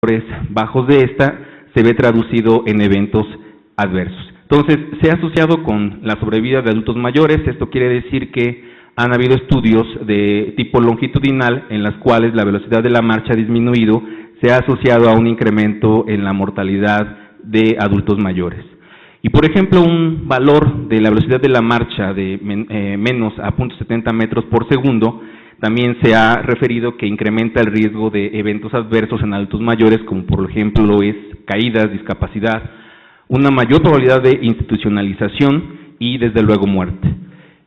valores bajos de esta se ve traducido en eventos adversos. Entonces, se ha asociado con la sobrevida de adultos mayores. Esto quiere decir que han habido estudios de tipo longitudinal en las cuales la velocidad de la marcha ha disminuido, se ha asociado a un incremento en la mortalidad de adultos mayores. Y por ejemplo, un valor de la velocidad de la marcha de menos a 0.70 metros por segundo, también se ha referido que incrementa el riesgo de eventos adversos en adultos mayores, como por ejemplo es caídas, discapacidad, una mayor probabilidad de institucionalización y desde luego muerte.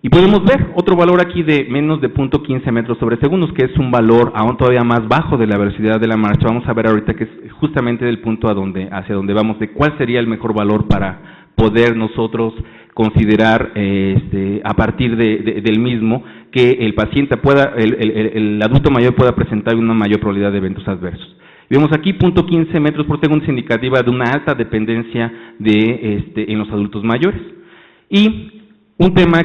Y podemos ver otro valor aquí de menos de 0.15 metros sobre segundos, que es un valor aún todavía más bajo de la velocidad de la marcha. Vamos a ver ahorita que es justamente del punto hacia donde vamos, de cuál sería el mejor valor para poder nosotros considerar a partir del mismo que el paciente pueda, el adulto mayor pueda presentar una mayor probabilidad de eventos adversos. Vemos aquí 0.15 metros por segundo es indicativa de una alta dependencia en los adultos mayores. Y un tema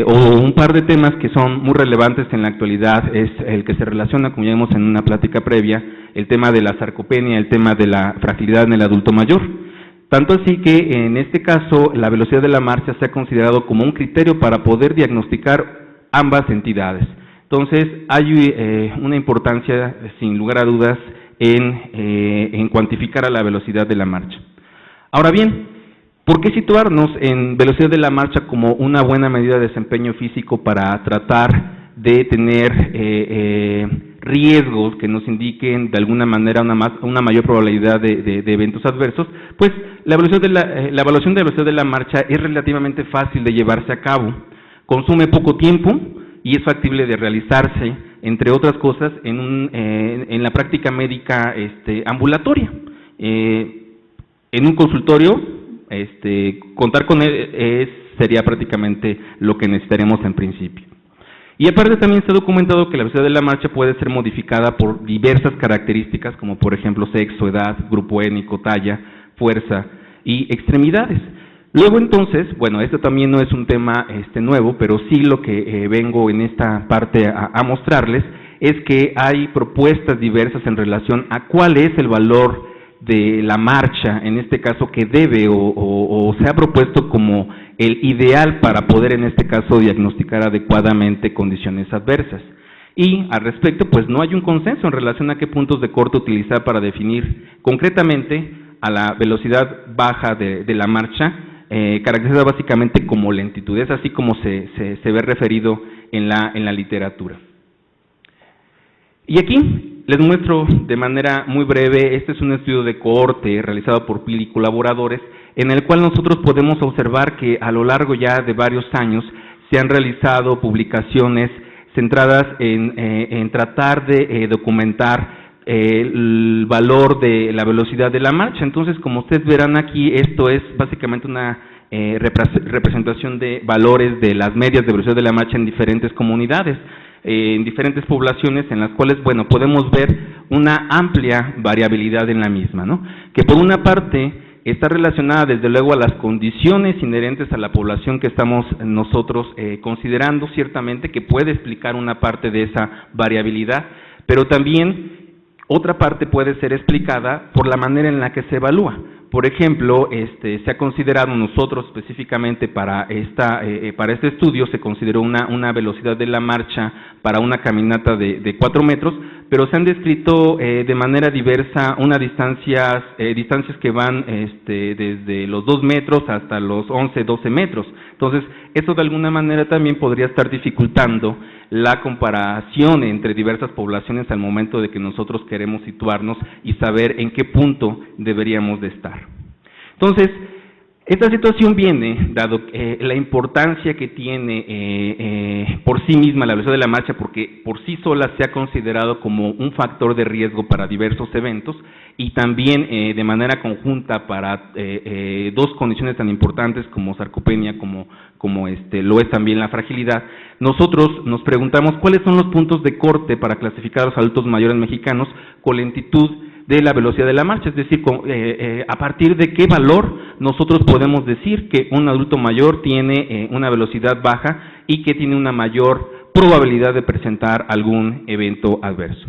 o un par de temas que son muy relevantes en la actualidad es el que se relaciona, como ya vimos en una plática previa, el tema de la sarcopenia, el tema de la fragilidad en el adulto mayor. Tanto así que en este caso la velocidad de la marcha se ha considerado como un criterio para poder diagnosticar ambas entidades. Entonces hay una importancia sin lugar a dudas en cuantificar a la velocidad de la marcha. Ahora bien, ¿por qué situarnos en velocidad de la marcha como una buena medida de desempeño físico para tratar de tener riesgos que nos indiquen de alguna manera una mayor probabilidad de eventos adversos? Pues la evaluación de velocidad de la marcha es relativamente fácil de llevarse a cabo, consume poco tiempo y es factible de realizarse, entre otras cosas, en la práctica médica ambulatoria. En un consultorio, contar con él sería prácticamente lo que necesitaremos en principio. Y aparte también se ha documentado que la velocidad de la marcha puede ser modificada por diversas características, como por ejemplo sexo, edad, grupo étnico, talla, fuerza y extremidades. Luego entonces, bueno, esto también no es un tema nuevo, pero sí lo que vengo en esta parte a mostrarles es que hay propuestas diversas en relación a cuál es el valor de la marcha, en este caso que debe o se ha propuesto como el ideal para poder en este caso diagnosticar adecuadamente condiciones adversas. Y al respecto, pues no hay un consenso en relación a qué puntos de corte utilizar para definir concretamente a la velocidad baja de la marcha, caracterizada básicamente como lentitud, es así como se ve referido en la literatura. Y aquí les muestro de manera muy breve, este es un estudio de cohorte realizado por Pili y colaboradores, en el cual nosotros podemos observar que a lo largo ya de varios años se han realizado publicaciones centradas en tratar de documentar el valor de la velocidad de la marcha. Entonces, como ustedes verán aquí, esto es básicamente una representación de valores de las medias de velocidad de la marcha en diferentes comunidades, en diferentes poblaciones, en las cuales, bueno, podemos ver una amplia variabilidad en la misma, ¿no? Que por una parte está relacionada desde luego a las condiciones inherentes a la población que estamos nosotros considerando, ciertamente, que puede explicar una parte de esa variabilidad, pero también otra parte puede ser explicada por la manera en la que se evalúa. Por ejemplo, se ha considerado nosotros específicamente para este estudio, se consideró una velocidad de la marcha para una caminata de 4 metros, pero se han descrito de manera diversa distancias que van desde los 2 metros hasta los 11, 12 metros. Entonces, esto de alguna manera también podría estar dificultando la comparación entre diversas poblaciones al momento de que nosotros queremos situarnos y saber en qué punto deberíamos de estar. Entonces, esta situación viene, dado la importancia que tiene por sí misma la velocidad de la marcha, porque por sí sola se ha considerado como un factor de riesgo para diversos eventos, y también de manera conjunta para dos condiciones tan importantes como sarcopenia, como lo es también la fragilidad. Nosotros nos preguntamos cuáles son los puntos de corte para clasificar a los adultos mayores mexicanos con lentitud de la velocidad de la marcha, es decir, a partir de qué valor nosotros podemos decir que un adulto mayor tiene una velocidad baja y que tiene una mayor probabilidad de presentar algún evento adverso.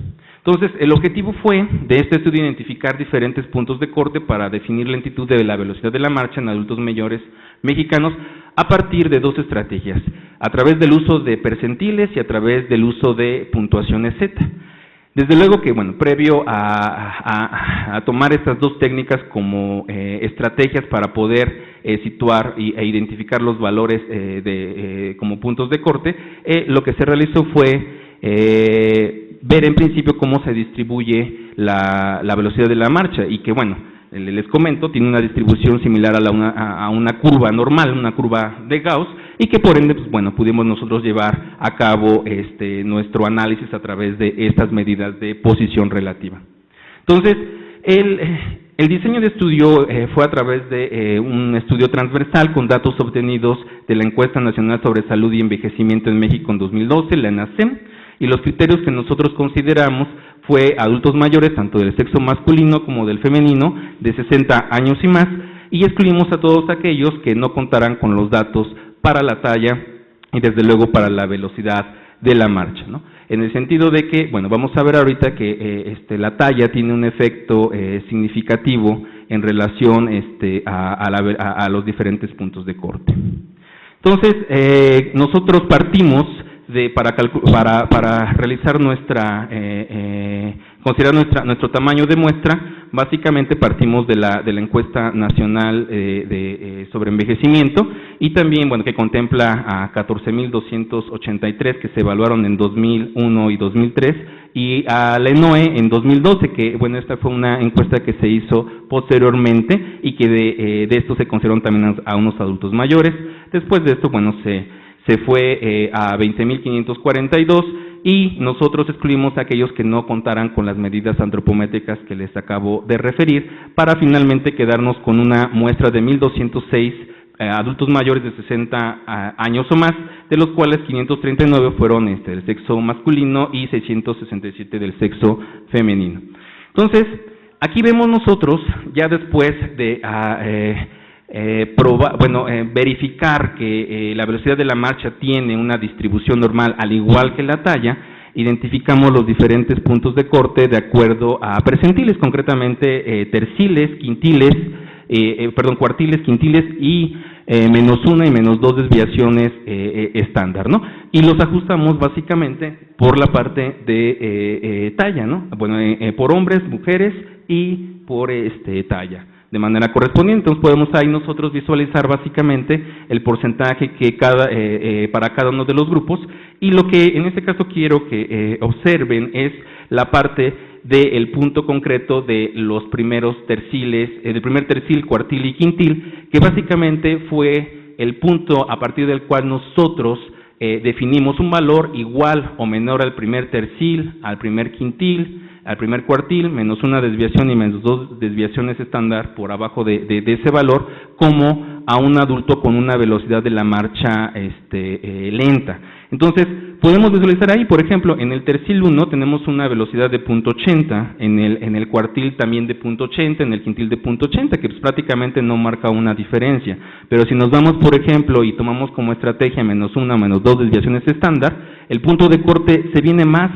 Entonces, el objetivo fue de este estudio identificar diferentes puntos de corte para definir lentitud de la velocidad de la marcha en adultos mayores mexicanos a partir de dos estrategias, a través del uso de percentiles y a través del uso de puntuaciones Z. Desde luego que, bueno, previo a tomar estas dos técnicas como estrategias para poder situar e identificar los valores como puntos de corte, lo que se realizó fue ver en principio cómo se distribuye la velocidad de la marcha y que, bueno, les comento, tiene una distribución similar a una curva normal, una curva de Gauss, y que por ende, pues, bueno, pudimos nosotros llevar a cabo nuestro análisis a través de estas medidas de posición relativa. Entonces, el diseño de estudio fue a través de un estudio transversal con datos obtenidos de la Encuesta Nacional sobre Salud y Envejecimiento en México en 2012, la ENACEM, y los criterios que nosotros consideramos fue adultos mayores, tanto del sexo masculino como del femenino, de 60 años y más, y excluimos a todos aquellos que no contaran con los datos para la talla y desde luego para la velocidad de la marcha, ¿no? En el sentido de que, bueno, vamos a ver ahorita que la talla tiene un efecto significativo en relación a los diferentes puntos de corte. Entonces, nosotros partimos para realizar considerar nuestro tamaño de muestra, básicamente partimos de la encuesta nacional sobre envejecimiento y también, bueno, que contempla a 14,283 que se evaluaron en 2001 y 2003 y a la ENOE en 2012, que, bueno, esta fue una encuesta que se hizo posteriormente y que de esto se consideraron también a unos adultos mayores. Después de esto, bueno, se fue a 20,542 y nosotros excluimos a aquellos que no contaran con las medidas antropométricas que les acabo de referir para finalmente quedarnos con una muestra de 1,206 adultos mayores de 60 años o más, de los cuales 539 fueron del sexo masculino y 667 del sexo femenino. Entonces, aquí vemos nosotros, ya después de verificar que la velocidad de la marcha tiene una distribución normal al igual que la talla, identificamos los diferentes puntos de corte de acuerdo a percentiles, concretamente terciles, quintiles, cuartiles, quintiles y -1 y -2 desviaciones estándar, ¿no? Y los ajustamos básicamente por la parte de talla, ¿no? Bueno, por hombres, mujeres y por talla de manera correspondiente. Entonces podemos ahí nosotros visualizar básicamente el porcentaje que para cada uno de los grupos, y lo que en este caso quiero que observen es la parte del punto concreto de los primeros terciles, del primer tercil, cuartil y quintil, que básicamente fue el punto a partir del cual nosotros definimos un valor igual o menor al primer tercil, al primer quintil, al primer cuartil, menos una desviación y menos 2 desviaciones estándar por abajo de ese valor, como a un adulto con una velocidad de la marcha lenta. Entonces, podemos visualizar ahí, por ejemplo, en el tercil 1 tenemos una velocidad de 0.80, en el cuartil también de 0.80, en el quintil de 0.80, que pues prácticamente no marca una diferencia. Pero si nos vamos, por ejemplo, y tomamos como estrategia menos 1, menos 2 desviaciones estándar, el punto de corte se viene más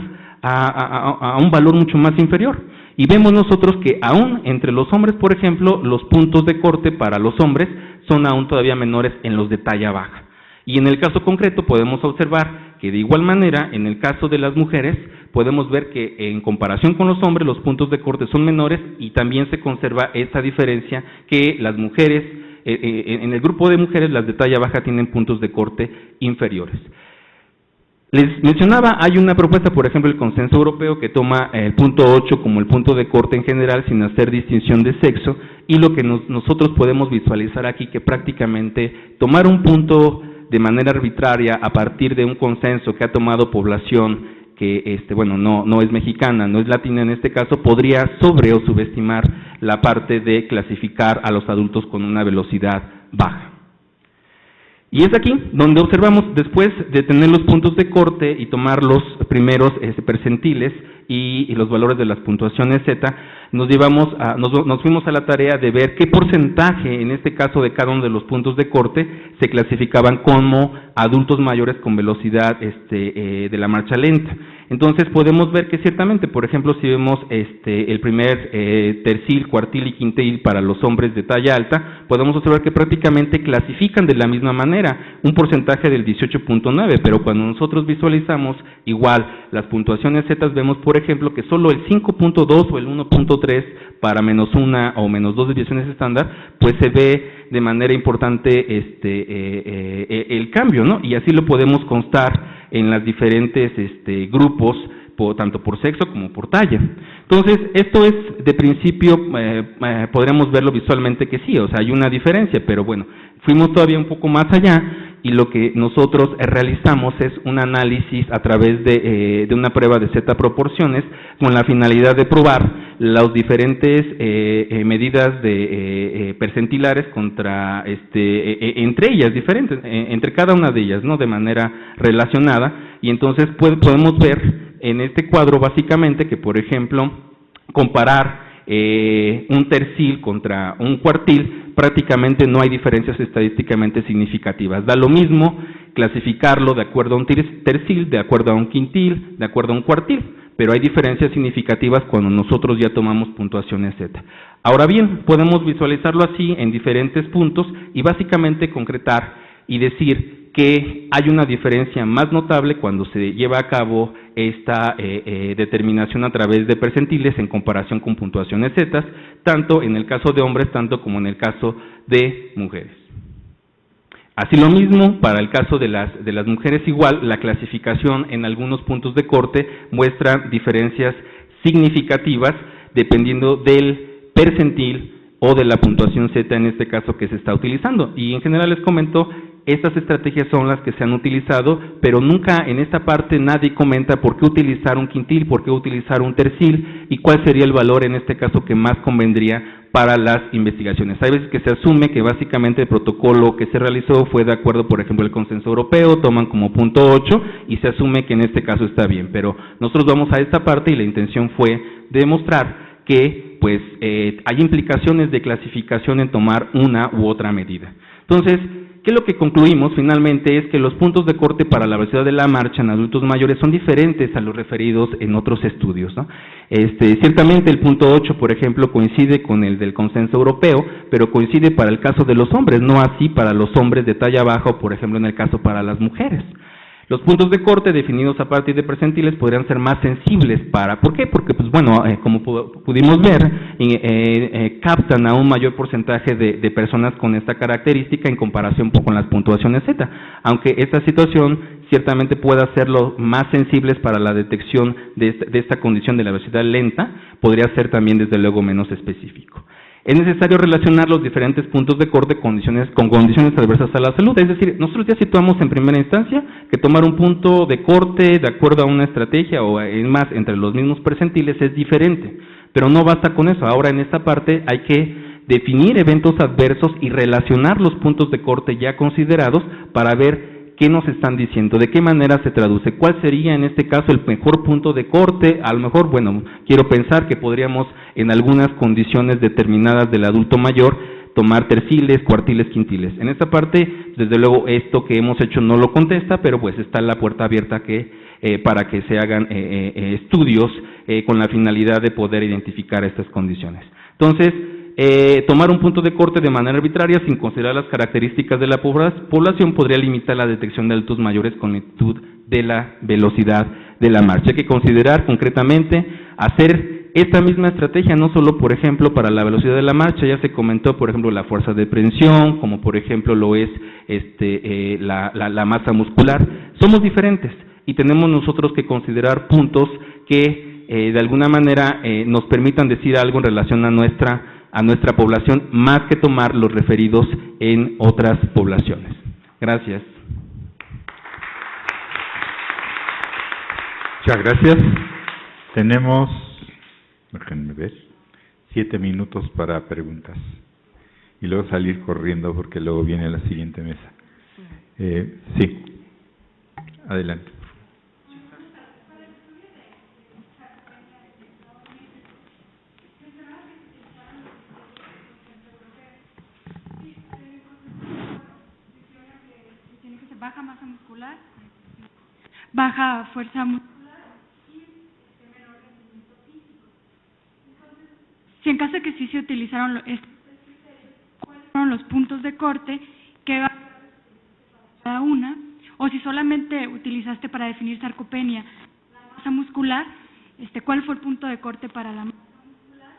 a un valor mucho más inferior. Y vemos nosotros que aún entre los hombres, por ejemplo, los puntos de corte para los hombres son aún todavía menores en los de talla baja. Y en el caso concreto podemos observar que de igual manera, en el caso de las mujeres, podemos ver que en comparación con los hombres, los puntos de corte son menores y también se conserva esa diferencia que las mujeres, en el grupo de mujeres, las de talla baja tienen puntos de corte inferiores. Les mencionaba, hay una propuesta, por ejemplo, el Consenso Europeo, que toma el punto 8 como el punto de corte en general sin hacer distinción de sexo, y lo que nosotros podemos visualizar aquí, que prácticamente tomar un punto de manera arbitraria a partir de un consenso que ha tomado población que, no es mexicana, no es latina en este caso, podría sobre o subestimar la parte de clasificar a los adultos con una velocidad baja. Y es aquí donde observamos, después de tener los puntos de corte y tomar los primeros percentiles y los valores de las puntuaciones Z, nos fuimos a la tarea de ver qué porcentaje, en este caso de cada uno de los puntos de corte, se clasificaban como adultos mayores con velocidad de la marcha lenta. Entonces podemos ver que ciertamente, por ejemplo, si vemos el primer tercil, cuartil y quintil para los hombres de talla alta, podemos observar que prácticamente clasifican de la misma manera, un porcentaje del 18.9, pero cuando nosotros visualizamos igual las puntuaciones Z, vemos, por ejemplo, que solo el 5.2 o el 1.3 para -1 o -2 desviaciones estándar, pues se ve de manera importante el cambio, ¿no? Y así lo podemos constar en las diferentes grupos, tanto por sexo como por talla. Entonces, esto es, de principio, podríamos verlo visualmente que sí, o sea, hay una diferencia, pero bueno, fuimos todavía un poco más allá, y lo que nosotros realizamos es un análisis a través de una prueba de Z proporciones, con la finalidad de probar las diferentes medidas de percentilares contra, entre ellas, diferentes, entre cada una de ellas, ¿no?, de manera relacionada, y entonces podemos ver en este cuadro básicamente que, por ejemplo, comparar un tercil contra un cuartil, prácticamente no hay diferencias estadísticamente significativas. Da lo mismo clasificarlo de acuerdo a un tercil, de acuerdo a un quintil, de acuerdo a un cuartil, pero hay diferencias significativas cuando nosotros ya tomamos puntuaciones Z. Ahora bien, podemos visualizarlo así en diferentes puntos y básicamente concretar y decir que hay una diferencia más notable cuando se lleva a cabo esta determinación a través de percentiles en comparación con puntuaciones Z, tanto en el caso de hombres, tanto como en el caso de mujeres. Así lo mismo, para el caso de las mujeres igual, la clasificación en algunos puntos de corte muestra diferencias significativas dependiendo del percentil o de la puntuación Z en este caso que se está utilizando. Y en general les comento, estas estrategias son las que se han utilizado, pero nunca en esta parte nadie comenta por qué utilizar un quintil, por qué utilizar un tercil y cuál sería el valor en este caso que más convendría para las investigaciones. Hay veces que se asume que básicamente el protocolo que se realizó fue de acuerdo, por ejemplo, al consenso europeo, toman como punto 8 y se asume que en este caso está bien, pero nosotros vamos a esta parte y la intención fue demostrar que pues hay implicaciones de clasificación en tomar una u otra medida. Entonces, ¿qué es lo que concluimos finalmente? Es que los puntos de corte para la velocidad de la marcha en adultos mayores son diferentes a los referidos en otros estudios, ¿no? Ciertamente el punto 8, por ejemplo, coincide con el del consenso europeo, pero coincide para el caso de los hombres, no así para los hombres de talla baja o, por ejemplo, en el caso para las mujeres. Los puntos de corte definidos a partir de percentiles podrían ser más sensibles para, ¿por qué? Porque, pues bueno, como pudimos ver, captan a un mayor porcentaje de personas con esta característica en comparación con las puntuaciones Z, aunque esta situación ciertamente puede hacerlo más sensibles para la detección de esta condición de la velocidad lenta, podría ser también desde luego menos específico. Es necesario relacionar los diferentes puntos de corte con condiciones adversas a la salud, es decir, nosotros ya situamos en primera instancia que tomar un punto de corte de acuerdo a una estrategia o es más entre los mismos percentiles es diferente, pero no basta con eso. Ahora en esta parte hay que definir eventos adversos y relacionar los puntos de corte ya considerados para ver qué nos están diciendo, de qué manera se traduce, cuál sería en este caso el mejor punto de corte. A lo mejor, bueno, quiero pensar que podríamos en algunas condiciones determinadas del adulto mayor tomar terciles, cuartiles, quintiles. En esta parte, desde luego, esto que hemos hecho no lo contesta, pero pues está la puerta abierta para que se hagan estudios con la finalidad de poder identificar estas condiciones. Entonces, tomar un punto de corte de manera arbitraria sin considerar las características de la población podría limitar la detección de adultos mayores con lentitud de la velocidad de la marcha. Hay que considerar concretamente hacer esta misma estrategia no solo, por ejemplo, para la velocidad de la marcha, ya se comentó, por ejemplo, la fuerza de presión, como por ejemplo lo es la masa muscular. Somos diferentes y tenemos nosotros que considerar puntos que de alguna manera nos permitan decir algo en relación a nuestra población, más que tomar los referidos en otras poblaciones. Gracias. Muchas gracias. Tenemos, déjenme ver, 7 minutos para preguntas y luego salir corriendo porque luego viene la siguiente mesa. Sí, adelante. Baja masa muscular, baja fuerza muscular que sí se utilizaron cuáles fueron los puntos de corte que cada una, o si solamente utilizaste para definir sarcopenia la masa muscular, ¿cuál fue el punto de corte para la masa muscular?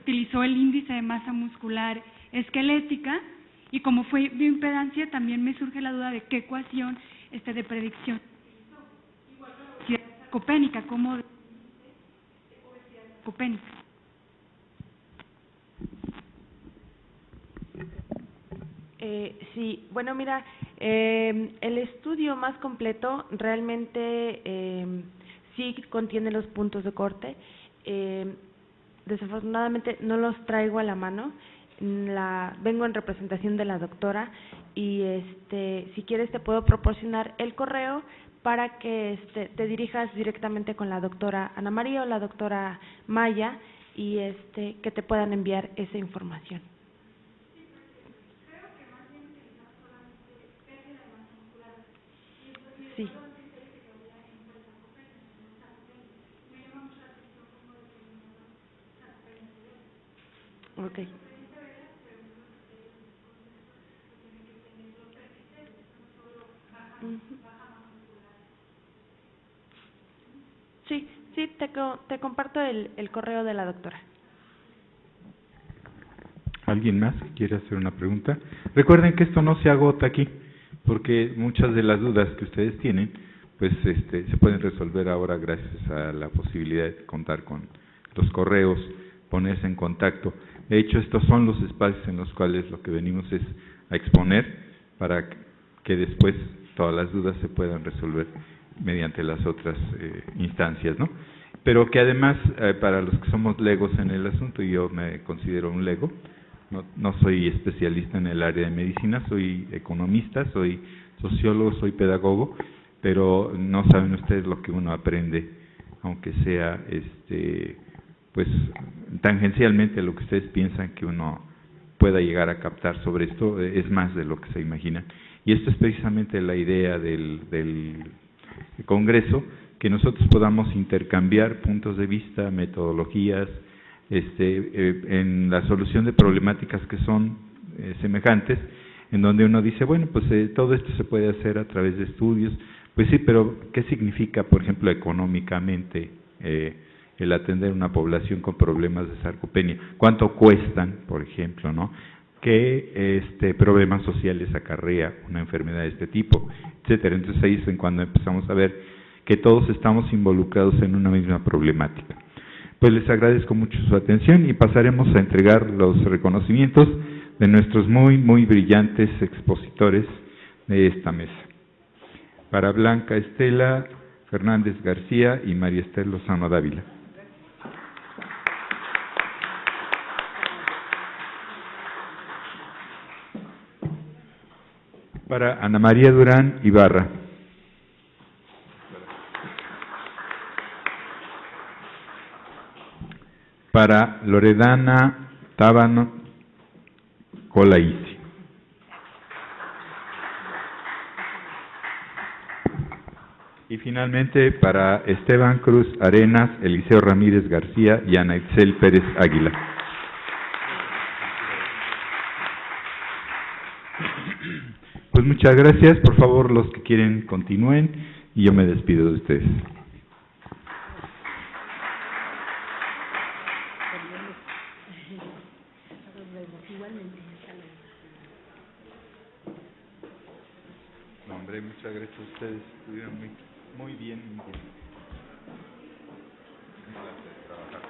Utilizó el índice de masa muscular esquelética, y como fue bioimpedancia, también me surge la duda de qué ecuación de predicción. Igual obesidad sarcopénica, ¿cómo obesidad sarcopénica? Sí, bueno, mira, el estudio más completo realmente sí contiene los puntos de corte. Desafortunadamente no los traigo a la mano. Vengo en representación de la doctora y si quieres te puedo proporcionar el correo para que te dirijas directamente con la doctora Ana María o la doctora Maya y que te puedan enviar esa información. Sí. Okay. Sí, sí, te comparto el correo de la doctora. ¿Alguien más que quiere hacer una pregunta? Recuerden que esto no se agota aquí, porque muchas de las dudas que ustedes tienen, pues se pueden resolver ahora gracias a la posibilidad de contar con los correos, ponerse en contacto. De hecho, estos son los espacios en los cuales lo que venimos es a exponer para que después todas las dudas se puedan resolver mediante las otras instancias, ¿no? Pero que además, para los que somos legos en el asunto, y yo me considero un lego, no soy especialista en el área de medicina, soy economista, soy sociólogo, soy pedagogo, pero no saben ustedes lo que uno aprende, aunque sea pues tangencialmente lo que ustedes piensan que uno pueda llegar a captar sobre esto, es más de lo que se imaginan. Y esto es precisamente la idea del Congreso, que nosotros podamos intercambiar puntos de vista, metodologías, en la solución de problemáticas que son semejantes, en donde uno dice, bueno, pues todo esto se puede hacer a través de estudios. Pues sí, pero ¿qué significa, por ejemplo, económicamente el atender una población con problemas de sarcopenia? ¿Cuánto cuestan, por ejemplo, no? ¿Qué problemas sociales acarrea una enfermedad de este tipo, etcétera? Entonces ahí es cuando empezamos a ver que todos estamos involucrados en una misma problemática. Pues les agradezco mucho su atención y pasaremos a entregar los reconocimientos de nuestros muy, muy brillantes expositores de esta mesa. Para Blanca Estela Fernández García y María Esther Lozano Dávila. Para Ana María Durán Ibarra. Para Loredana Tábano Colaisi. Y finalmente para Esteban Cruz Arenas, Eliseo Ramírez García y Ana Itzel Pérez Águila. Pues muchas gracias. Por favor, los que quieren continúen y yo me despido de ustedes. No, hombre, muchas gracias a ustedes. Estuvieron muy bien, muy bien. Un placer trabajar.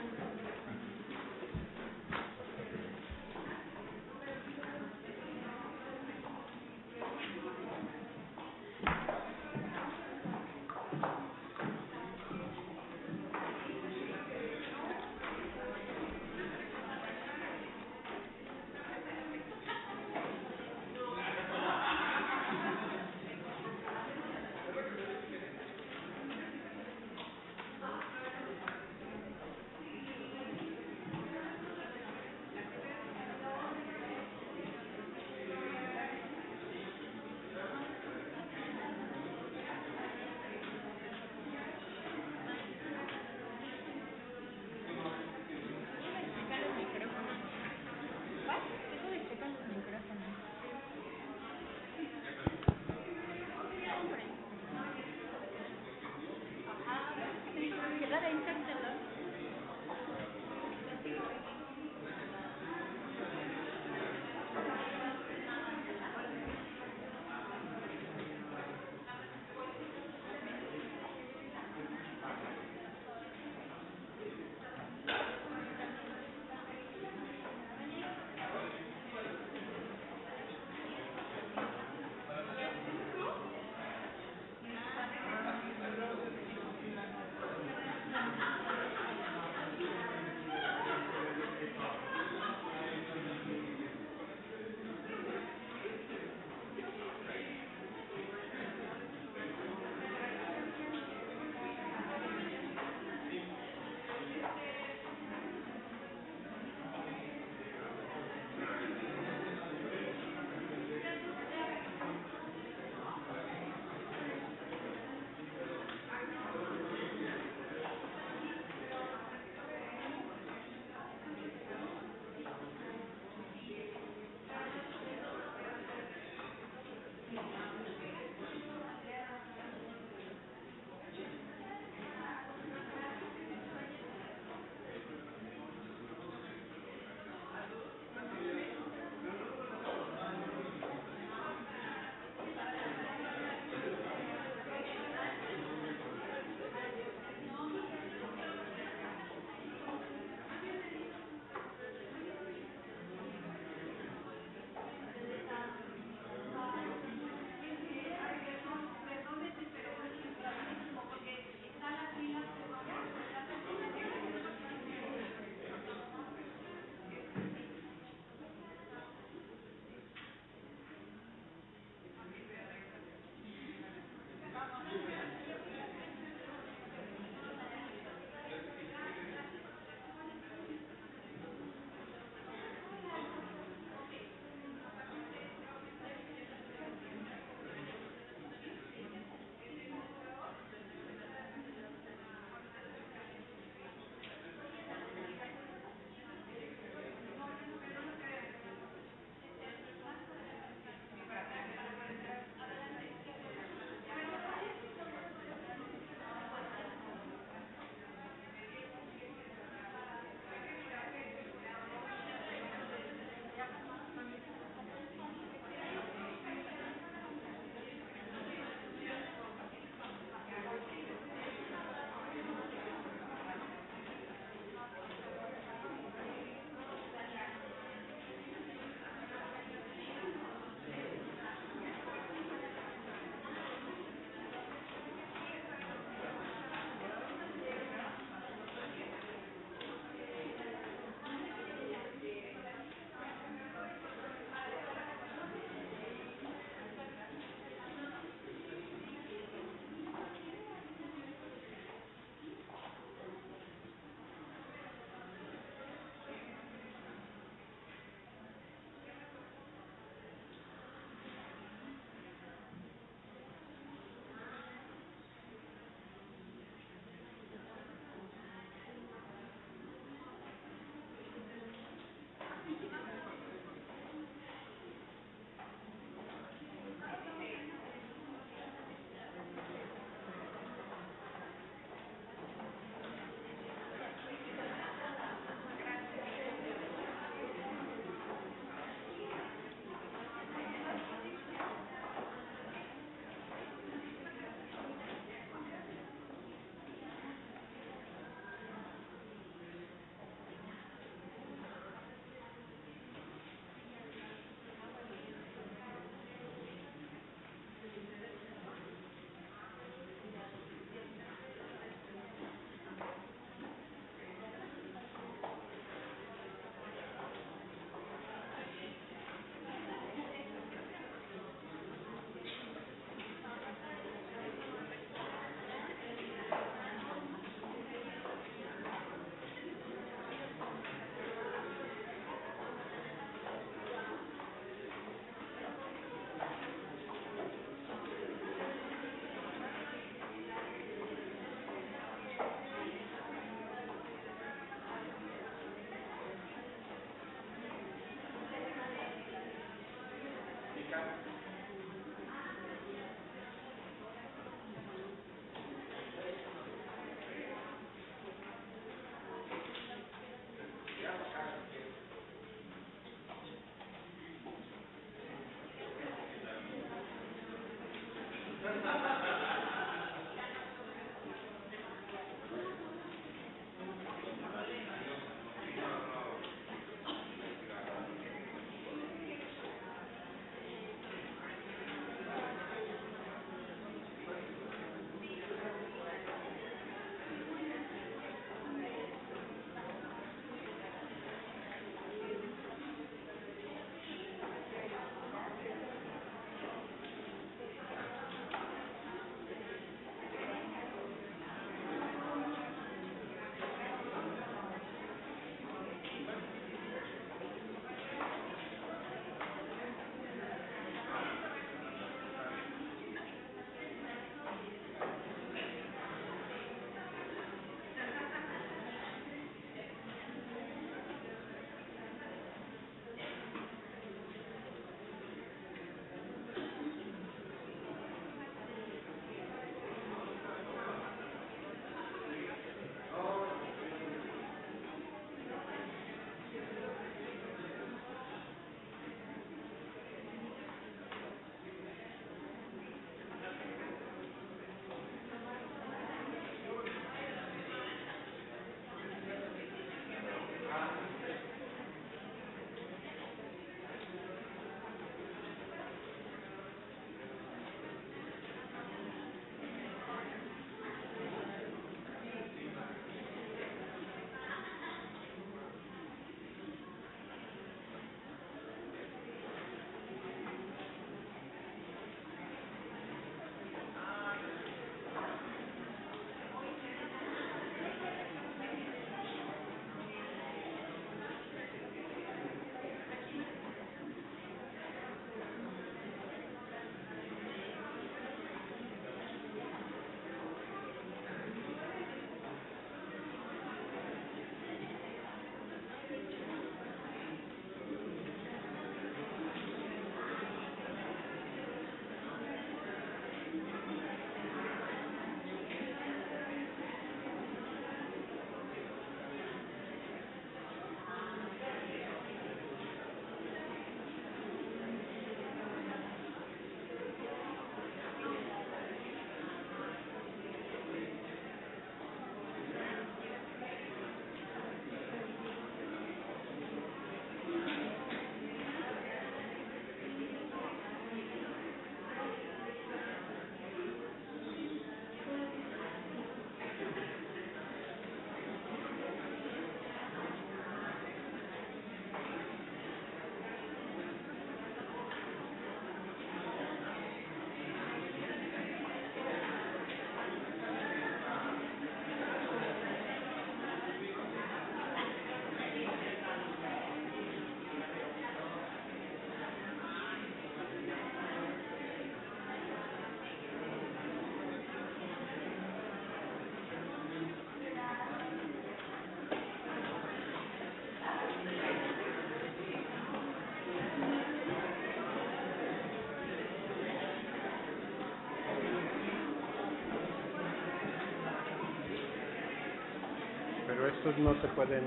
Pero estos no se pueden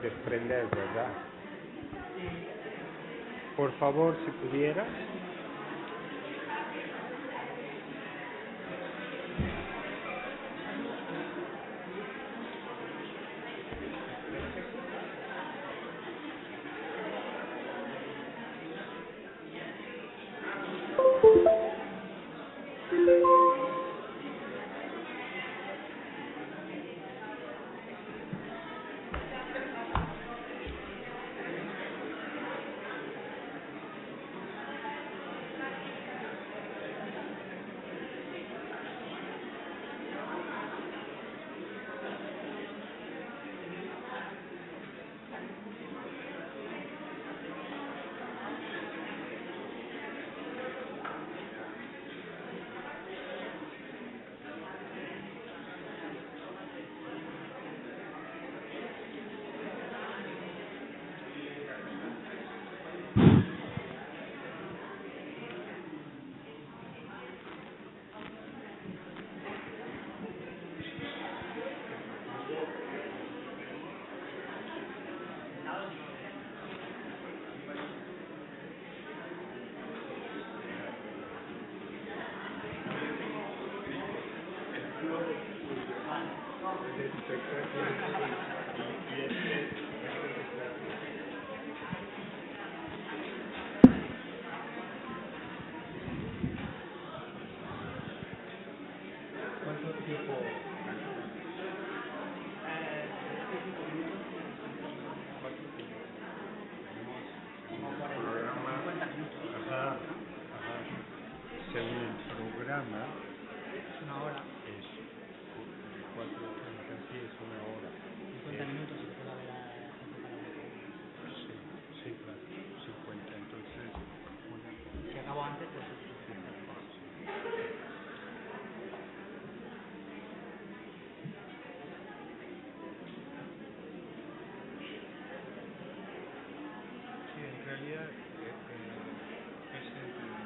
desprender, ¿verdad? Por favor, si pudieras. programa es una hora. Es de 4:30, sí, es una hora. 50 minutos se puede ver a la gente para ver. Sí, claro, 50. Entonces, si acabo antes, pues es suficiente. Sí, en realidad es entre los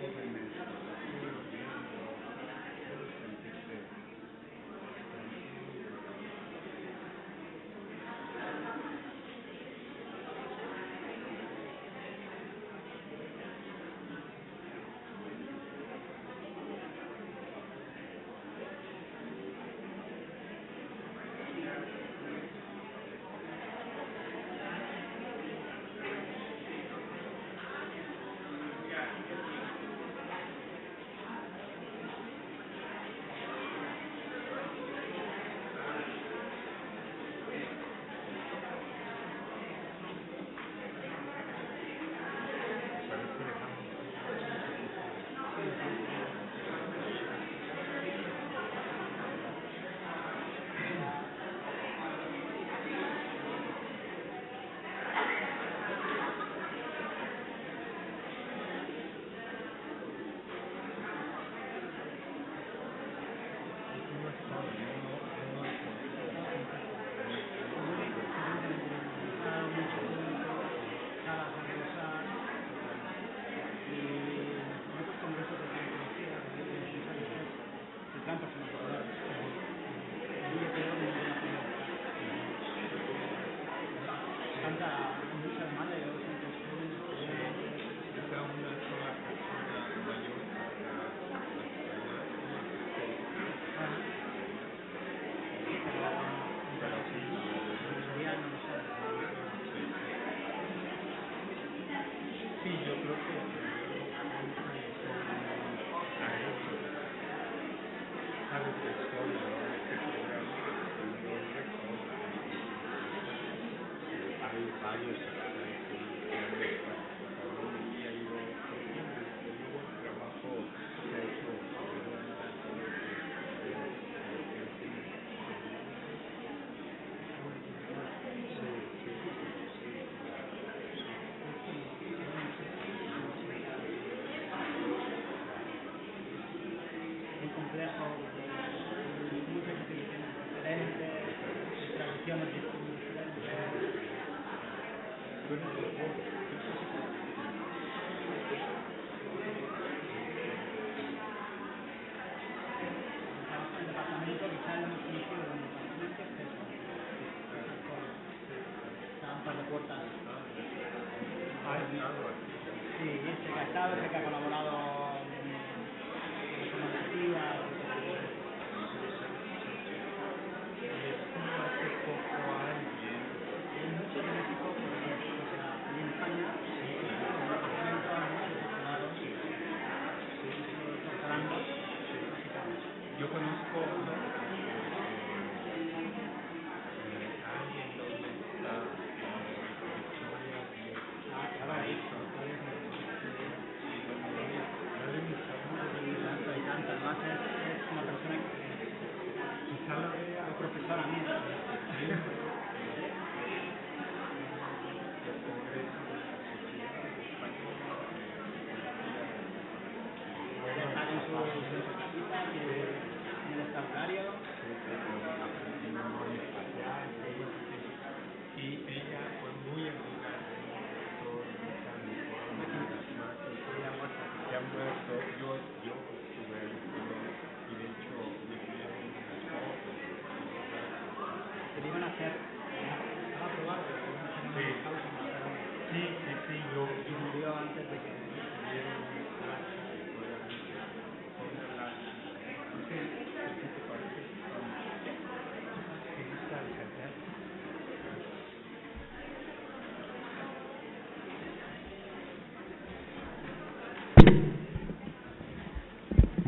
jóvenes, puedo sentirse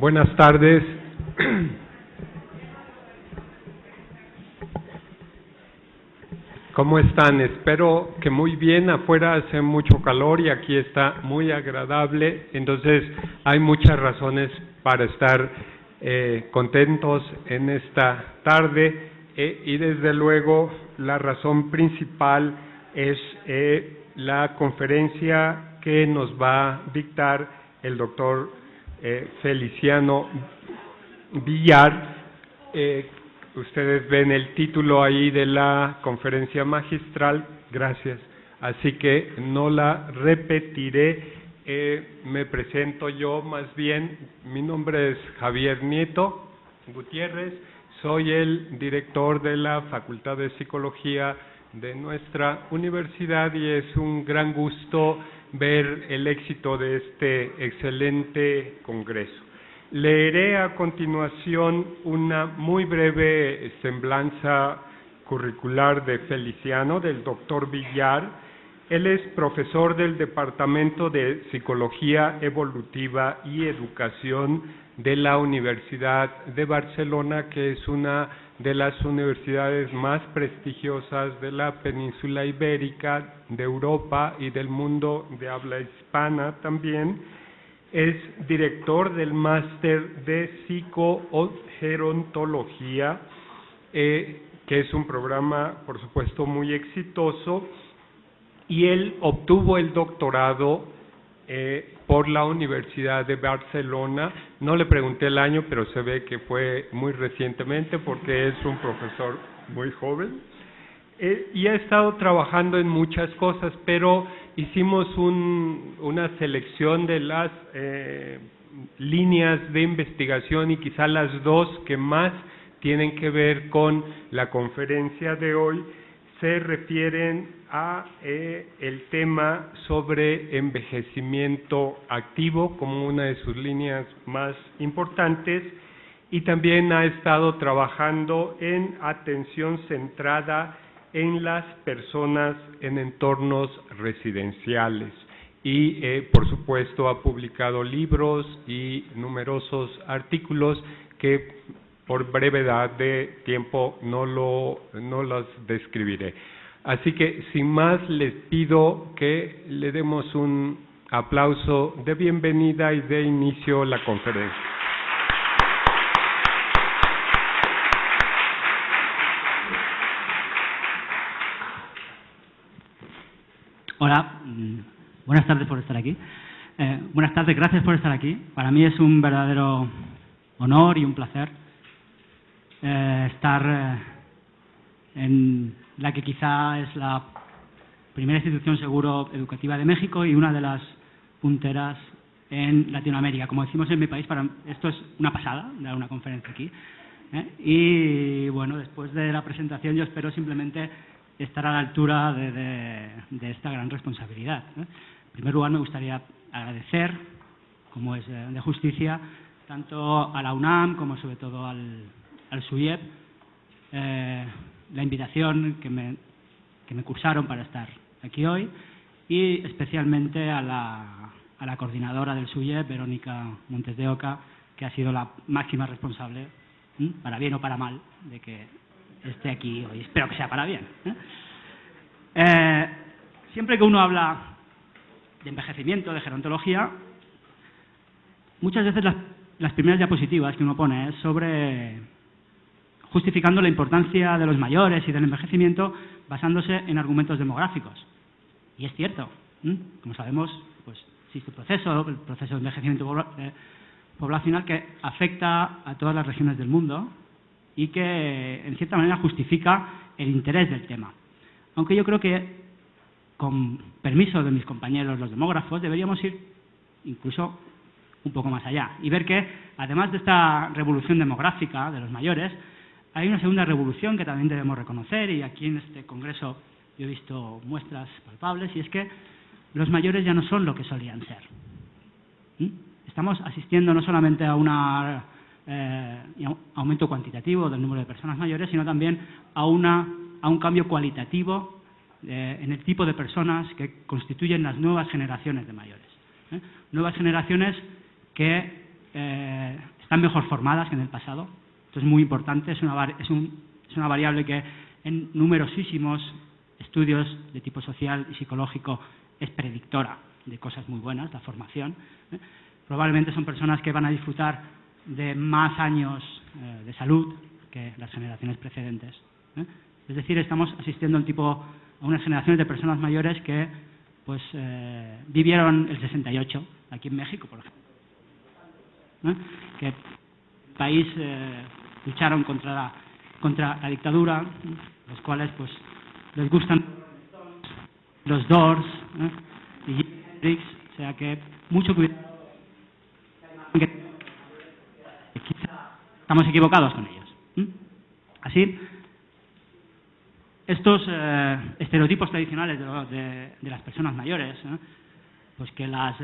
Buenas tardes. ¿Cómo están? Espero que muy bien. Afuera hace mucho calor y aquí está muy agradable. Entonces, hay muchas razones para estar contentos en esta tarde. Y desde luego, la razón principal es la conferencia que nos va a dictar el doctor Feliciano Villar. Ustedes ven el título ahí de la conferencia magistral, gracias. Así que no la repetiré, me presento yo más bien. Mi nombre es Javier Nieto Gutiérrez, soy el director de la Facultad de Psicología de nuestra universidad y es un gran gusto ver el éxito de este excelente congreso. Leeré a continuación una muy breve semblanza curricular de Feliciano, del doctor Villar. Él es profesor del Departamento de Psicología Evolutiva y Educación de la Universidad de Barcelona, que es una de las universidades más prestigiosas de la península ibérica, de Europa y del mundo de habla hispana también. Es director del máster de psicogerontología, que es un programa, por supuesto, muy exitoso, y él obtuvo el doctorado por la Universidad de Barcelona. No le pregunté el año, pero se ve que fue muy recientemente porque es un profesor muy joven. Y ha estado trabajando en muchas cosas, pero hicimos una selección de las líneas de investigación y quizá las dos que más tienen que ver con la conferencia de hoy se refieren a el tema sobre envejecimiento activo como una de sus líneas más importantes, y también ha estado trabajando en atención centrada en las personas en entornos residenciales y, por supuesto, ha publicado libros y numerosos artículos que por brevedad de tiempo no los describiré. Así que, sin más, les pido que le demos un aplauso de bienvenida y de inicio a la conferencia. Hola, buenas tardes por estar aquí. Buenas tardes, gracias por estar aquí. Para mí es un verdadero honor y un placer estar en la que quizá es la primera institución seguro educativa de México y una de las punteras en Latinoamérica. Como decimos en mi país, para esto es una pasada dar una conferencia aquí. Y bueno, después de la presentación yo espero simplemente estar a la altura de esta gran responsabilidad. En primer lugar, me gustaría agradecer, como es de justicia, tanto a la UNAM como sobre todo al SUIEP, la invitación que me cursaron para estar aquí hoy, y especialmente a la coordinadora del SUIEP, Verónica Montes de Oca, que ha sido la máxima responsable, para bien o para mal, de que esté aquí hoy. Espero que sea para bien. Siempre que uno habla de envejecimiento, de gerontología, muchas veces las primeras diapositivas que uno pone es sobre justificando la importancia de los mayores y del envejecimiento basándose en argumentos demográficos. Y es cierto. Como sabemos, pues existe el proceso de envejecimiento poblacional que afecta a todas las regiones del mundo y que, en cierta manera, justifica el interés del tema. Aunque yo creo que, con permiso de mis compañeros los demógrafos, deberíamos ir incluso un poco más allá y ver que, además de esta revolución demográfica de los mayores, hay una segunda revolución que también debemos reconocer, y aquí en este congreso yo he visto muestras palpables, y es que los mayores ya no son lo que solían ser. Estamos asistiendo no solamente a un aumento cuantitativo del número de personas mayores, sino también a un cambio cualitativo en el tipo de personas que constituyen las nuevas generaciones de mayores. Nuevas generaciones que están mejor formadas que en el pasado. Esto es muy importante, es una variable que en numerosísimos estudios de tipo social y psicológico es predictora de cosas muy buenas, la formación. Probablemente son personas que van a disfrutar de más años de salud que las generaciones precedentes. Es decir, estamos asistiendo a unas generaciones de personas mayores que pues vivieron el 68, aquí en México, por ejemplo, que el país lucharon contra la dictadura, los cuales pues les gustan los Doors y Jimi Hendrix, o sea que mucho cuidado, que quizá estamos equivocados con ellos. Así, estos estereotipos tradicionales de las personas mayores, pues que las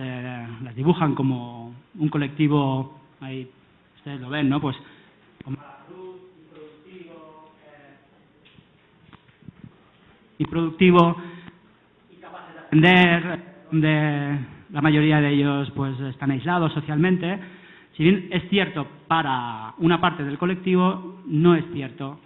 dibujan como un colectivo, ahí ustedes lo ven, ¿no? Pues como improductivo, incapaces de aprender, donde la mayoría de ellos pues están aislados socialmente. Si bien es cierto para una parte del colectivo, no es cierto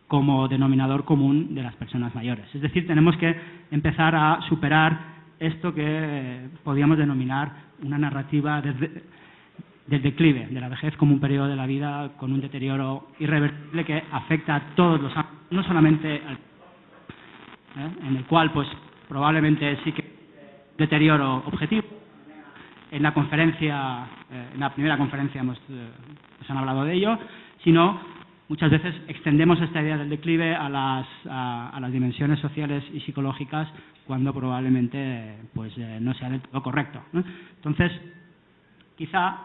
como denominador común de las personas mayores. Es decir, tenemos que empezar a superar esto que podríamos denominar una narrativa del declive, de la vejez como un periodo de la vida con un deterioro irreversible que afecta a todos los ámbitos, no solamente al en el cual pues probablemente sí que deterioro objetivo. En la conferencia, en la primera conferencia nos han hablado de ello, sino muchas veces extendemos esta idea del declive a las dimensiones sociales y psicológicas cuando probablemente pues no sea del todo correcto, ¿no? Entonces, quizá,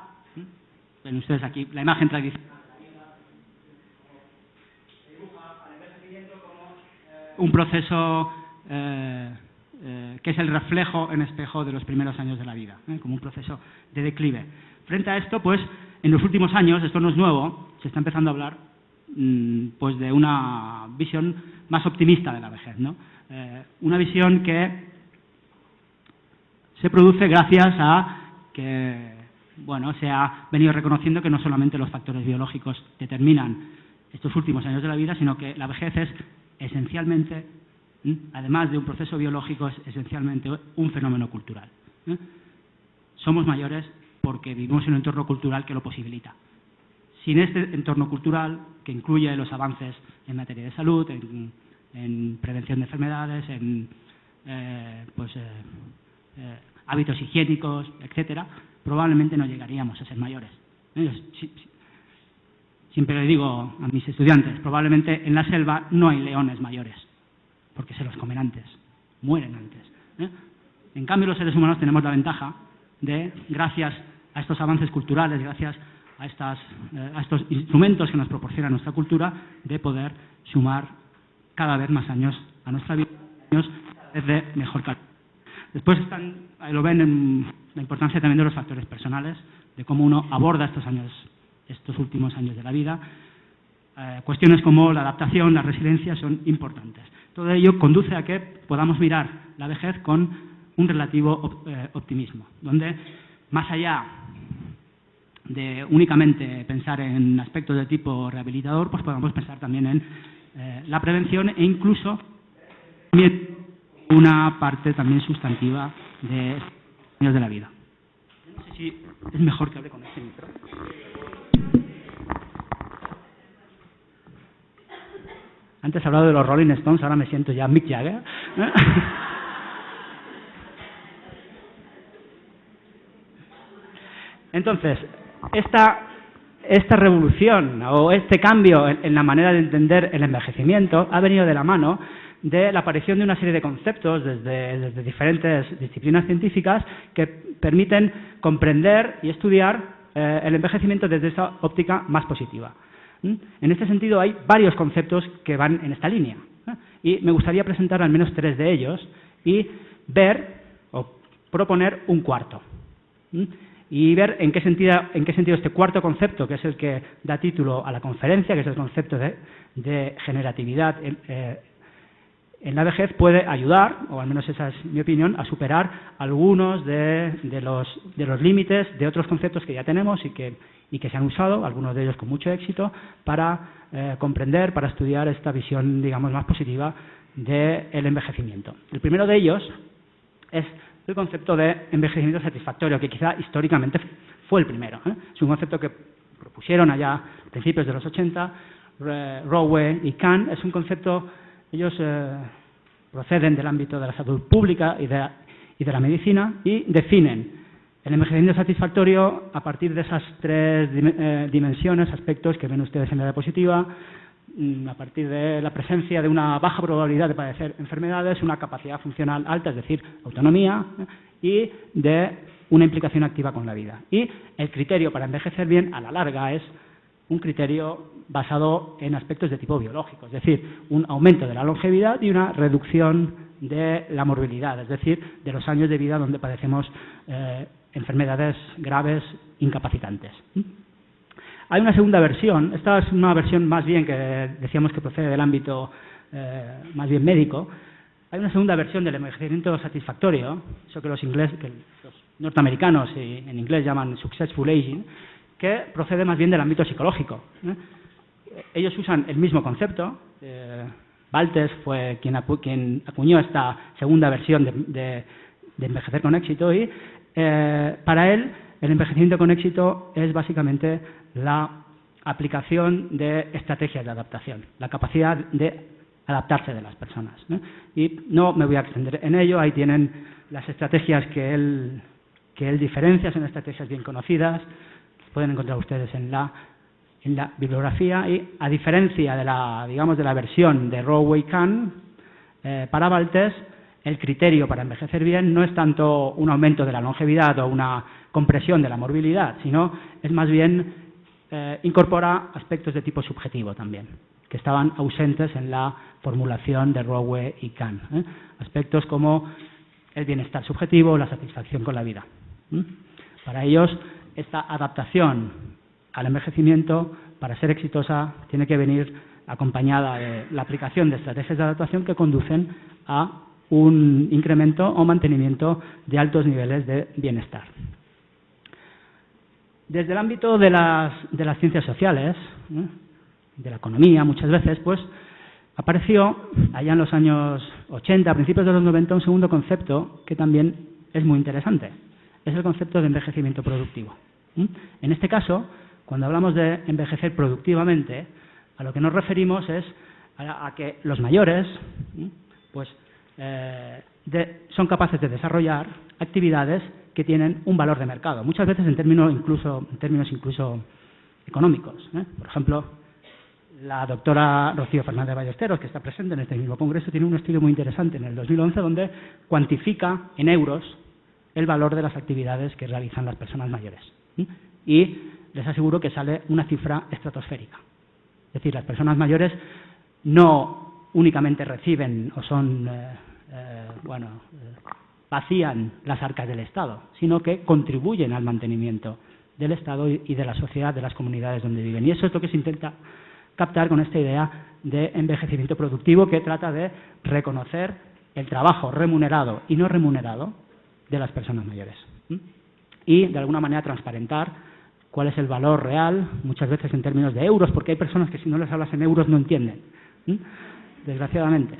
ven ustedes aquí la imagen tradicional, un proceso que es el reflejo en espejo de los primeros años de la vida, como un proceso de declive. Frente a esto, pues, en los últimos años, esto no es nuevo, se está empezando a hablar pues de una visión más optimista de la vejez, ¿no? Una visión que se produce gracias a que, bueno, se ha venido reconociendo que no solamente los factores biológicos determinan estos últimos años de la vida, sino que la vejez es esencialmente, además de un proceso biológico, es esencialmente un fenómeno cultural. Somos mayores porque vivimos en un entorno cultural que lo posibilita. Sin este entorno cultural, que incluye los avances en materia de salud, en prevención de enfermedades, en hábitos higiénicos, etcétera, probablemente no llegaríamos a ser mayores. Siempre le digo a mis estudiantes, probablemente en la selva no hay leones mayores, porque se los comen antes, mueren antes. En cambio, los seres humanos tenemos la ventaja de, gracias a estos avances culturales, gracias a estos instrumentos que nos proporciona nuestra cultura, de poder sumar cada vez más años a nuestra vida, años de mejor calidad. Después lo ven en la importancia también de los factores personales, de cómo uno aborda estos últimos años de la vida. Cuestiones como la adaptación, la resiliencia son importantes. Todo ello conduce a que podamos mirar la vejez con un relativo optimismo, donde más allá de únicamente pensar en aspectos de tipo rehabilitador, pues podamos pensar también en la prevención e incluso una parte también sustantiva de los años de la vida. No sé si es mejor que hable con este micro. Antes he hablado de los Rolling Stones, ahora me siento ya Mick Jagger. Entonces, esta revolución o este cambio en la manera de entender el envejecimiento ha venido de la mano de la aparición de una serie de conceptos desde diferentes disciplinas científicas que permiten comprender y estudiar el envejecimiento desde esa óptica más positiva. En este sentido, hay varios conceptos que van en esta línea, y me gustaría presentar al menos 3 de ellos y ver o proponer un cuarto. Y ver en qué sentido este cuarto concepto, que es el que da título a la conferencia, que es el concepto de generatividad en la vejez, puede ayudar, o al menos esa es mi opinión, a superar algunos de los límites de otros conceptos que ya tenemos y que se han usado, algunos de ellos con mucho éxito, para comprender, para estudiar esta visión, digamos, más positiva del envejecimiento. El primero de ellos es el concepto de envejecimiento satisfactorio, que quizá históricamente fue el primero. Es un concepto que propusieron allá a principios de los 80, Rowe y Kahn. Es un concepto, ellos proceden del ámbito de la salud pública y de la medicina y definen el envejecimiento satisfactorio a partir de esas tres dimensiones, aspectos que ven ustedes en la diapositiva, a partir de la presencia de una baja probabilidad de padecer enfermedades, una capacidad funcional alta, es decir, autonomía, y de una implicación activa con la vida. Y el criterio para envejecer bien, a la larga, es un criterio basado en aspectos de tipo biológico, es decir, un aumento de la longevidad y una reducción de la morbilidad, es decir, de los años de vida donde padecemos enfermedades graves, incapacitantes. Hay una segunda versión, esta es una versión más bien que decíamos que procede del ámbito más bien médico. Hay una segunda versión del envejecimiento satisfactorio, eso que los norteamericanos en inglés llaman successful aging, que procede más bien del ámbito psicológico. Ellos usan el mismo concepto. Baltes fue quien acuñó esta segunda versión de envejecer con éxito y para él el envejecimiento con éxito es básicamente la aplicación de estrategias de adaptación, la capacidad de adaptarse de las personas. Y no me voy a extender en ello, ahí tienen las estrategias que él diferencia, son estrategias bien conocidas, pueden encontrar ustedes en la bibliografía y a diferencia de la versión de Rowe y Kahn, para Baltes el criterio para envejecer bien no es tanto un aumento de la longevidad o una compresión de la morbilidad, sino es más bien incorpora aspectos de tipo subjetivo también, que estaban ausentes en la formulación de Rowe y Kahn. Aspectos como el bienestar subjetivo, la satisfacción con la vida. Para ellos, esta adaptación al envejecimiento, para ser exitosa, tiene que venir acompañada de la aplicación de estrategias de adaptación que conducen a un incremento o mantenimiento de altos niveles de bienestar. Desde el ámbito de las ciencias sociales, de la economía muchas veces, pues apareció allá en los años 80, a principios de los 90, un segundo concepto que también es muy interesante. Es el concepto de envejecimiento productivo. En este caso, cuando hablamos de envejecer productivamente, a lo que nos referimos es a que los mayores pues, son capaces de desarrollar actividades que tienen un valor de mercado, muchas veces en términos incluso económicos. Por ejemplo, la doctora Rocío Fernández Ballesteros, que está presente en este mismo congreso, tiene un estudio muy interesante en el 2011 donde cuantifica en euros el valor de las actividades que realizan las personas mayores. Y les aseguro que sale una cifra estratosférica. Es decir, las personas mayores no únicamente reciben o son, vacían las arcas del Estado, sino que contribuyen al mantenimiento del Estado y de la sociedad, de las comunidades donde viven. Y eso es lo que se intenta captar con esta idea de envejecimiento productivo, que trata de reconocer el trabajo remunerado y no remunerado de las personas mayores. Y, de alguna manera, transparentar cuál es el valor real, muchas veces en términos de euros, porque hay personas que si no les hablas en euros no entienden, desgraciadamente.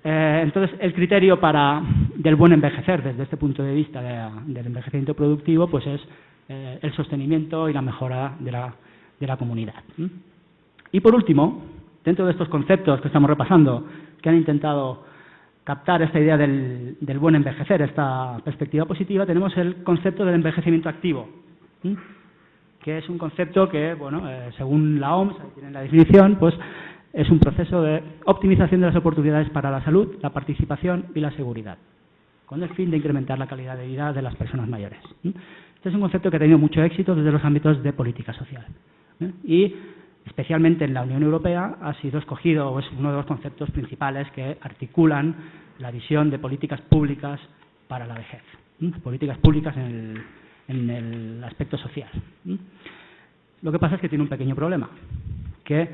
Entonces, el criterio del buen envejecer, desde este punto de vista del envejecimiento productivo, pues es el sostenimiento y la mejora de la comunidad. Y, por último, dentro de estos conceptos que estamos repasando, que han intentado captar esta idea del buen envejecer, esta perspectiva positiva, tenemos el concepto del envejecimiento activo, que es un concepto que, según la OMS, ahí tienen la definición, pues es un proceso de optimización de las oportunidades para la salud, la participación y la seguridad, con el fin de incrementar la calidad de vida de las personas mayores. Este es un concepto que ha tenido mucho éxito desde los ámbitos de política social. Y especialmente en la Unión Europea ha sido escogido, o es uno de los conceptos principales que articulan la visión de políticas públicas para la vejez, políticas públicas en el aspecto social. Lo que pasa es que tiene un pequeño problema, que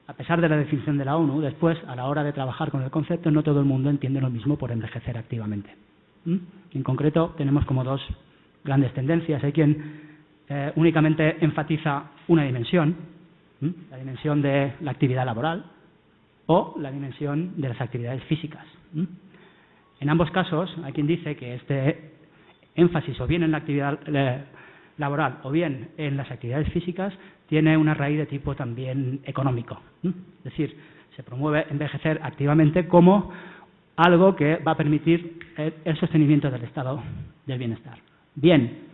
a pesar de la definición de la ONU, después, a la hora de trabajar con el concepto, no todo el mundo entiende lo mismo por envejecer activamente. En concreto, tenemos como dos grandes tendencias. Hay quien únicamente enfatiza una dimensión, la dimensión de la actividad laboral, o la dimensión de las actividades físicas. En ambos casos, hay quien dice que este énfasis o bien en la actividad laboral o bien en las actividades físicas tiene una raíz de tipo también económico. Es decir, se promueve envejecer activamente como algo que va a permitir el sostenimiento del estado del bienestar. Bien,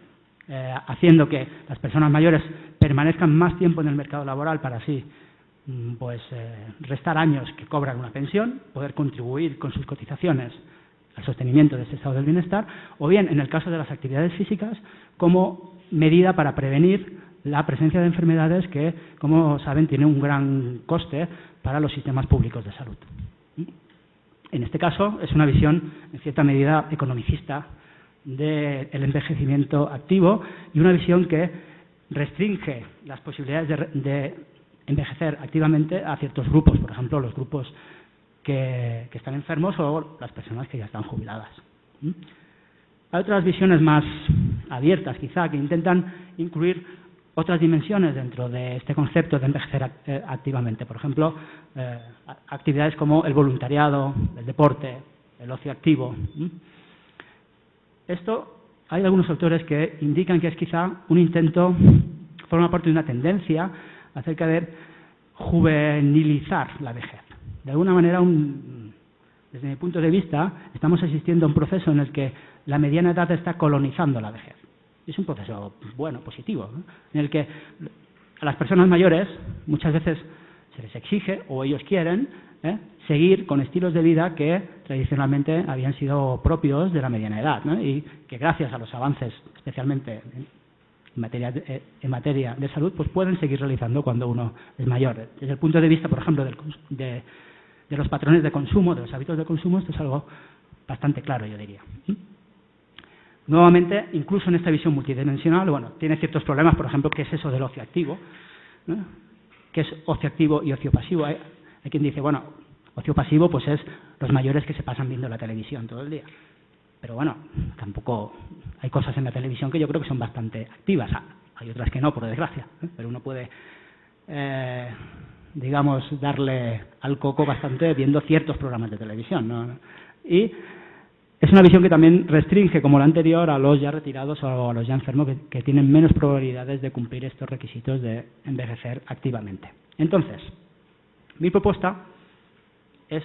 haciendo que las personas mayores permanezcan más tiempo en el mercado laboral para así restar años que cobran una pensión, poder contribuir con sus cotizaciones al sostenimiento de ese estado del bienestar, o bien, en el caso de las actividades físicas, como medida para prevenir la presencia de enfermedades que, como saben, tienen un gran coste para los sistemas públicos de salud. En este caso, es una visión, en cierta medida, economicista del envejecimiento activo y una visión que restringe las posibilidades de envejecer activamente a ciertos grupos, por ejemplo, los grupos que están enfermos o las personas que ya están jubiladas. Hay otras visiones más abiertas, quizá, que intentan incluir otras dimensiones dentro de este concepto de envejecer activamente. Por ejemplo, actividades como el voluntariado, el deporte, el ocio activo. Esto, hay algunos autores que indican que es quizá un intento, forma parte de una tendencia acerca de juvenilizar la vejez. De alguna manera, desde mi punto de vista, estamos asistiendo a un proceso en el que la mediana edad está colonizando la vejez. Es un proceso bueno, positivo, ¿no? En el que a las personas mayores muchas veces se les exige, o ellos quieren, seguir con estilos de vida que tradicionalmente habían sido propios de la mediana edad, ¿no? Y que gracias a los avances, especialmente en materia de salud, pues pueden seguir realizando cuando uno es mayor. Desde el punto de vista, por ejemplo, de los patrones de consumo, de los hábitos de consumo, esto es algo bastante claro, yo diría. Nuevamente, incluso en esta visión multidimensional, bueno, tiene ciertos problemas, por ejemplo, ¿qué es eso del ocio activo? ¿No? ¿Qué es ocio activo y ocio pasivo? Hay quien dice, bueno, ocio pasivo pues es los mayores que se pasan viendo la televisión todo el día. Pero bueno, tampoco hay cosas en la televisión que yo creo que son bastante activas. Hay otras que no, por desgracia, pero uno puede, digamos, darle al coco bastante viendo ciertos programas de televisión, ¿no? Y es una visión que también restringe, como la anterior, a los ya retirados o a los ya enfermos que tienen menos probabilidades de cumplir estos requisitos de envejecer activamente. Entonces, mi propuesta es,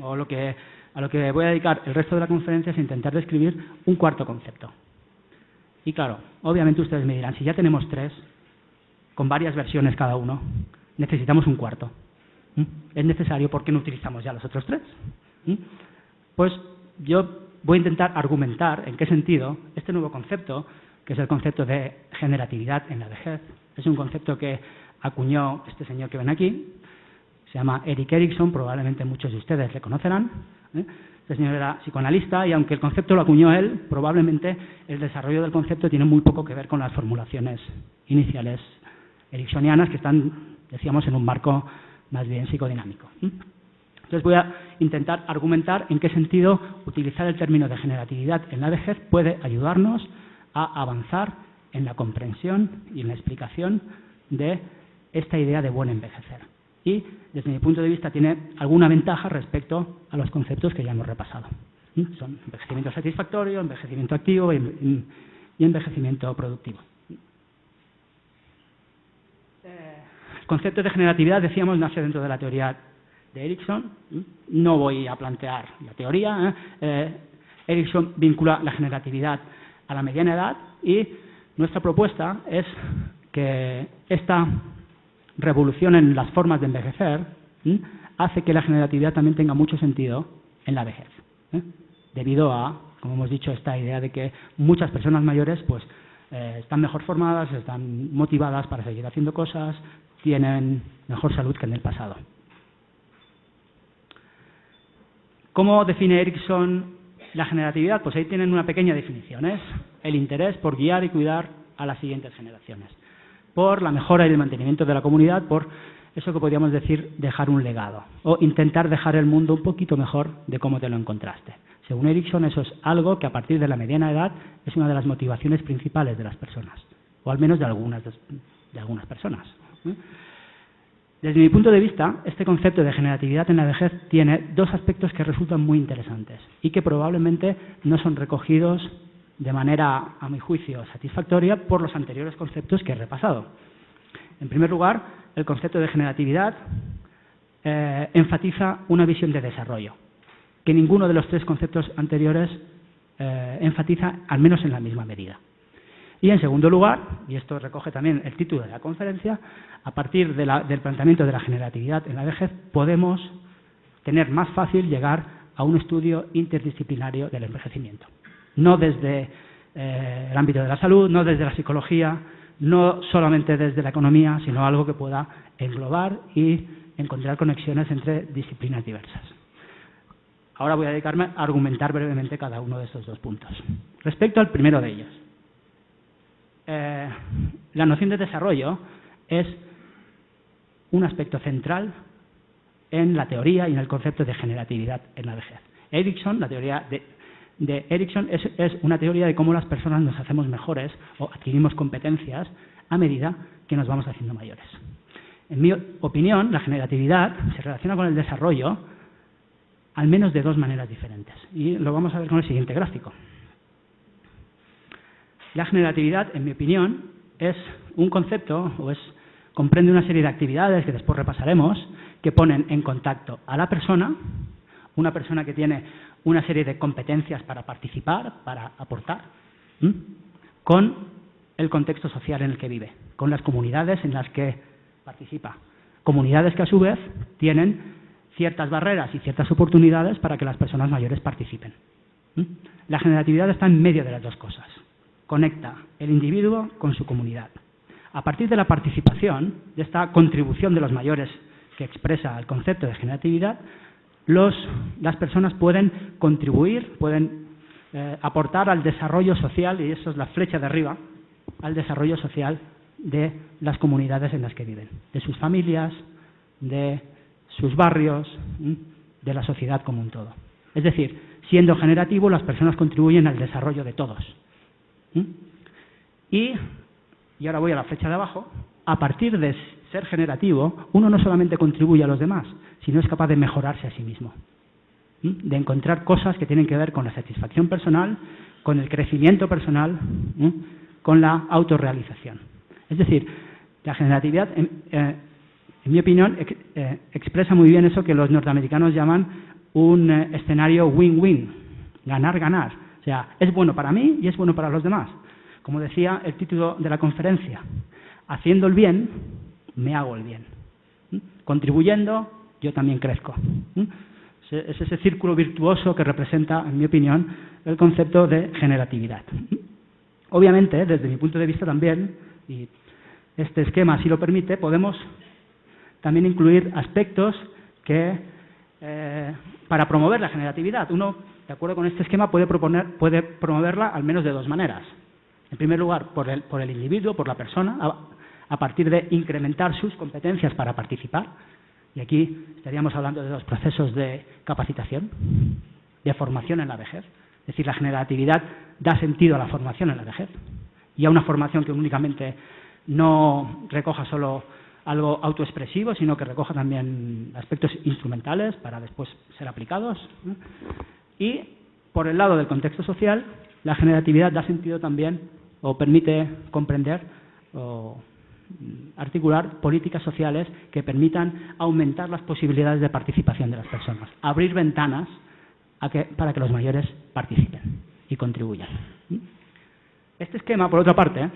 a lo que voy a dedicar el resto de la conferencia, es intentar describir un cuarto concepto. Y claro, obviamente ustedes me dirán, si ya tenemos tres, con varias versiones cada uno, necesitamos un cuarto. ¿Es necesario? ¿Por qué no utilizamos ya los otros tres? Pues yo voy a intentar argumentar en qué sentido este nuevo concepto, que es el concepto de generatividad en la vejez, es un concepto que acuñó este señor que ven aquí, se llama Erik Erikson, probablemente muchos de ustedes le conocerán. Este señor era psicoanalista y aunque el concepto lo acuñó él, probablemente el desarrollo del concepto tiene muy poco que ver con las formulaciones iniciales ericksonianas que están, decíamos, en un marco más bien psicodinámico. Entonces voy a intentar argumentar en qué sentido utilizar el término de generatividad en la vejez puede ayudarnos a avanzar en la comprensión y en la explicación de esta idea de buen envejecer. Y, desde mi punto de vista, tiene alguna ventaja respecto a los conceptos que ya hemos repasado. Son envejecimiento satisfactorio, envejecimiento activo y envejecimiento productivo. El concepto de generatividad, decíamos, nace dentro de la teoría de Erikson. No voy a plantear la teoría. Erikson vincula la generatividad a la mediana edad y nuestra propuesta es que esta revolución en las formas de envejecer hace que la generatividad también tenga mucho sentido en la vejez, debido a, como hemos dicho, esta idea de que muchas personas mayores pues están mejor formadas, están motivadas para seguir haciendo cosas, tienen mejor salud que en el pasado. ¿Cómo define Erikson la generatividad? Pues ahí tienen una pequeña definición, es el interés por guiar y cuidar a las siguientes generaciones, por la mejora y el mantenimiento de la comunidad, por eso que podríamos decir dejar un legado, o intentar dejar el mundo un poquito mejor de cómo te lo encontraste. Según Erikson, eso es algo que a partir de la mediana edad es una de las motivaciones principales de las personas, o al menos de algunas personas. Desde mi punto de vista, este concepto de generatividad en la vejez tiene dos aspectos que resultan muy interesantes y que probablemente no son recogidos de manera, a mi juicio, satisfactoria por los anteriores conceptos que he repasado. En primer lugar, el concepto de generatividad enfatiza una visión de desarrollo, que ninguno de los tres conceptos anteriores enfatiza, al menos en la misma medida. Y en segundo lugar, y esto recoge también el título de la conferencia, a partir del planteamiento de la generatividad en la vejez podemos tener más fácil llegar a un estudio interdisciplinario del envejecimiento. No desde el ámbito de la salud, no desde la psicología, no solamente desde la economía, sino algo que pueda englobar y encontrar conexiones entre disciplinas diversas. Ahora voy a dedicarme a argumentar brevemente cada uno de estos dos puntos. Respecto al primero de ellos, la noción de desarrollo es un aspecto central en la teoría y en el concepto de generatividad en la vejez. Erikson, la teoría de Erikson es una teoría de cómo las personas nos hacemos mejores o adquirimos competencias a medida que nos vamos haciendo mayores. En mi opinión, la generatividad se relaciona con el desarrollo al menos de dos maneras diferentes. Y lo vamos a ver con el siguiente gráfico. La generatividad, en mi opinión, es un concepto comprende una serie de actividades que después repasaremos que ponen en contacto a la persona, una persona que tiene una serie de competencias para participar, para aportar, con el contexto social en el que vive, con las comunidades en las que participa. Comunidades que a su vez tienen ciertas barreras y ciertas oportunidades para que las personas mayores participen. La generatividad está en medio de las dos cosas. Conecta el individuo con su comunidad. A partir de la participación, de esta contribución de los mayores que expresa el concepto de generatividad, las personas pueden contribuir, pueden aportar al desarrollo social, y eso es la flecha de arriba, al desarrollo social de las comunidades en las que viven, de sus familias, de sus barrios, de la sociedad como un todo. Es decir, siendo generativo, las personas contribuyen al desarrollo de todos. Y ahora voy a la flecha de abajo. A partir de ser generativo, uno no solamente contribuye a los demás, sino es capaz de mejorarse a sí mismo, de encontrar cosas que tienen que ver con la satisfacción personal, con el crecimiento personal, con la autorrealización. Es decir, la generatividad, en mi opinión, expresa muy bien eso que los norteamericanos llaman un escenario win-win, ganar-ganar. O sea, es bueno para mí y es bueno para los demás. Como decía el título de la conferencia, haciendo el bien, me hago el bien. Contribuyendo, yo también crezco. Es ese círculo virtuoso que representa, en mi opinión, el concepto de generatividad. Obviamente, desde mi punto de vista también, y este esquema así lo permite, podemos también incluir aspectos que, para promover la generatividad, uno, de acuerdo con este esquema, puede promoverla al menos de dos maneras. En primer lugar, por el individuo, por la persona, a partir de incrementar sus competencias para participar. Y aquí estaríamos hablando de los procesos de capacitación, de formación en la vejez. Es decir, la generatividad da sentido a la formación en la vejez y a una formación que únicamente no recoja solo algo autoexpresivo, sino que recoja también aspectos instrumentales para después ser aplicados. Y por el lado del contexto social, la generatividad da sentido también o permite comprender o articular políticas sociales que permitan aumentar las posibilidades de participación de las personas, abrir ventanas para que los mayores participen y contribuyan. Este esquema, por otra parte,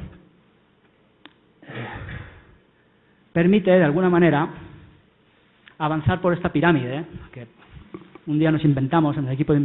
permite, de alguna manera, avanzar por esta pirámide que un día nos inventamos en el equipo de